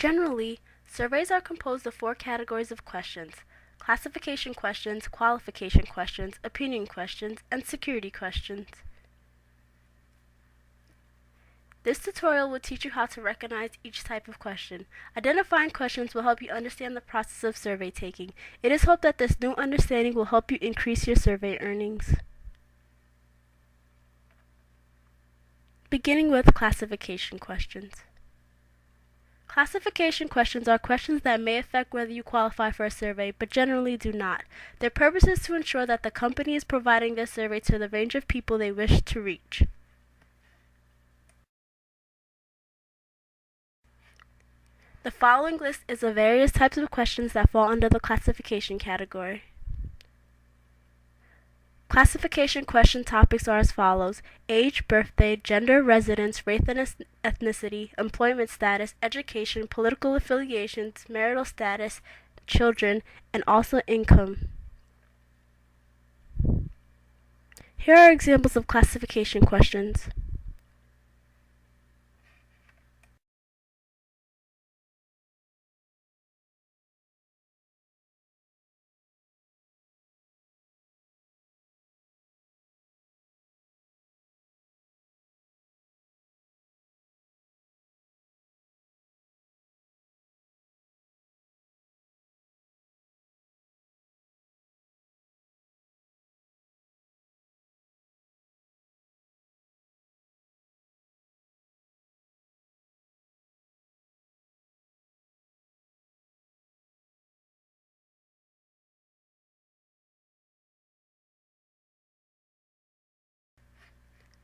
Generally, surveys are composed of four categories of questions: classification questions, qualification questions, opinion questions, and security questions. This tutorial will teach you how to recognize each type of question. Identifying questions will help you understand the process of survey taking. It is hoped that this new understanding will help you increase your survey earnings. Beginning with classification questions. Classification questions are questions that may affect whether you qualify for a survey, but generally do not. Their purpose is to ensure that the company is providing their survey to the range of people they wish to reach. The following list is of various types of questions that fall under the classification category. Classification question topics are as follows: age, birthday, gender, residence, race and ethnicity, employment status, education, political affiliations, marital status, children, and also income. Here are examples of classification questions.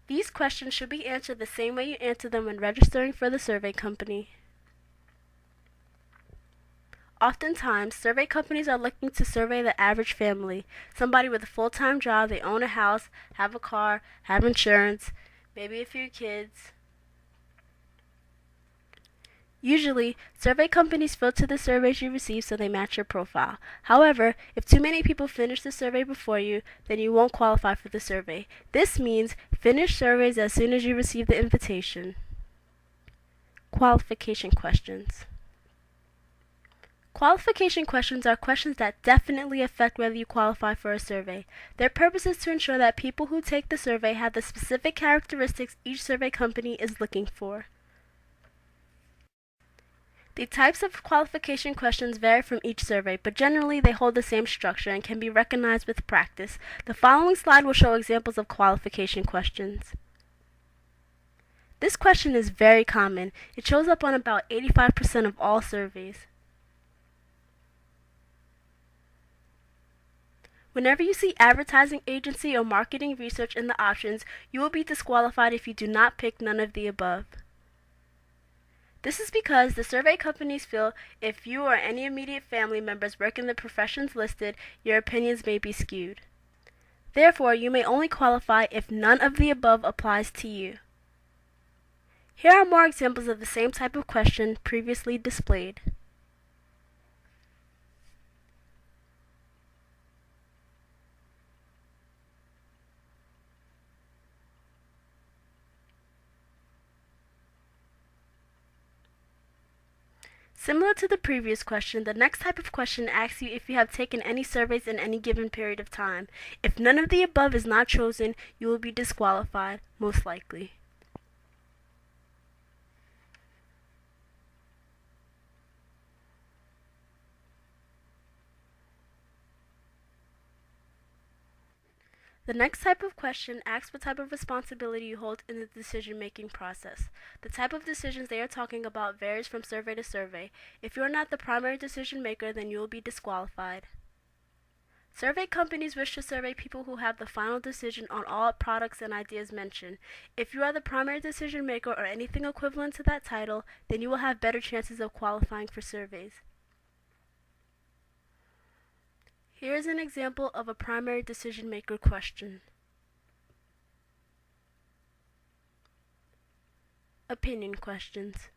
These questions should be answered the same way you answer them when registering for the survey company. Oftentimes, survey companies are looking to survey the average family, somebody with a full-time job, they own a house, have a car, have insurance, maybe a few kids. Usually, survey companies filter the surveys you receive so they match your profile. However, if too many people finish the survey before you, then you won't qualify for the survey. This means finish surveys as soon as you receive the invitation. Qualification questions. Qualification questions are questions that definitely affect whether you qualify for a survey. Their purpose is to ensure that people who take the survey have the specific characteristics each survey company is looking for. The types of qualification questions vary from each survey, but generally they hold the same structure and can be recognized with practice. The following slide will show examples of qualification questions. This question is very common. It shows up on about 85% of all surveys. Whenever you see advertising agency or marketing research in the options, you will be disqualified if you do not pick none of the above. This is because the survey companies feel if you or any immediate family members work in the professions listed, your opinions may be skewed. Therefore, you may only qualify if none of the above applies to you. Here are more examples of the same type of question previously displayed. Similar to the previous question, the next type of question asks you if you have taken any surveys in any given period of time. If none of the above is not chosen, you will be disqualified, most likely. The next type of question asks what type of responsibility you hold in the decision-making process. The type of decisions they are talking about varies from survey to survey. If you are not the primary decision maker, then you will be disqualified. Survey companies wish to survey people who have the final decision on all products and ideas mentioned. If you are the primary decision maker or anything equivalent to that title, then you will have better chances of qualifying for surveys. Here is an example of a primary decision maker question. Opinion questions.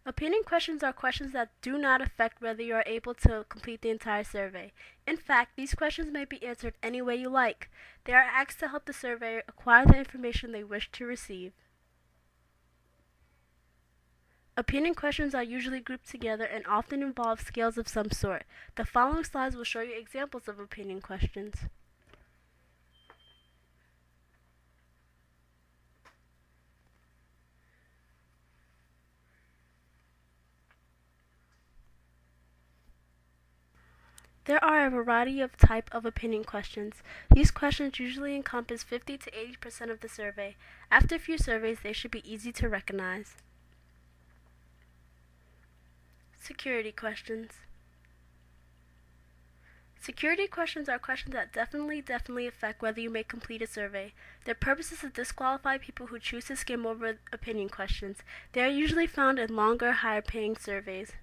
Opinion questions are questions that do not affect whether you are able to complete the entire survey. In fact, these questions may be answered any way you like. They are asked to help the surveyor acquire the information they wish to receive. Opinion questions are usually grouped together and often involve scales of some sort. The following slides will show you examples of opinion questions. There are a variety of type of opinion questions. These questions usually encompass 50 to 80% of the survey. After a few surveys, they should be easy to recognize. Security questions. Security questions are questions that definitely affect whether you may complete a survey. Their purpose is to disqualify people who choose to skim over opinion questions. They are usually found in longer, higher-paying surveys.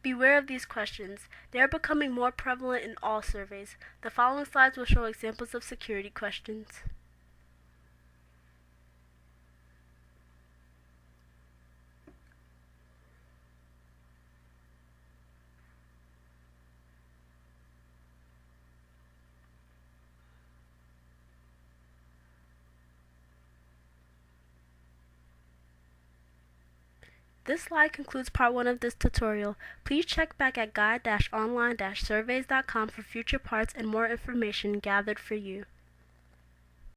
Beware of these questions. They are becoming more prevalent in all surveys. The following slides will show examples of security questions. This slide concludes part 1 of this tutorial. Please check back at guide-online-surveys.com for future parts and more information gathered for you.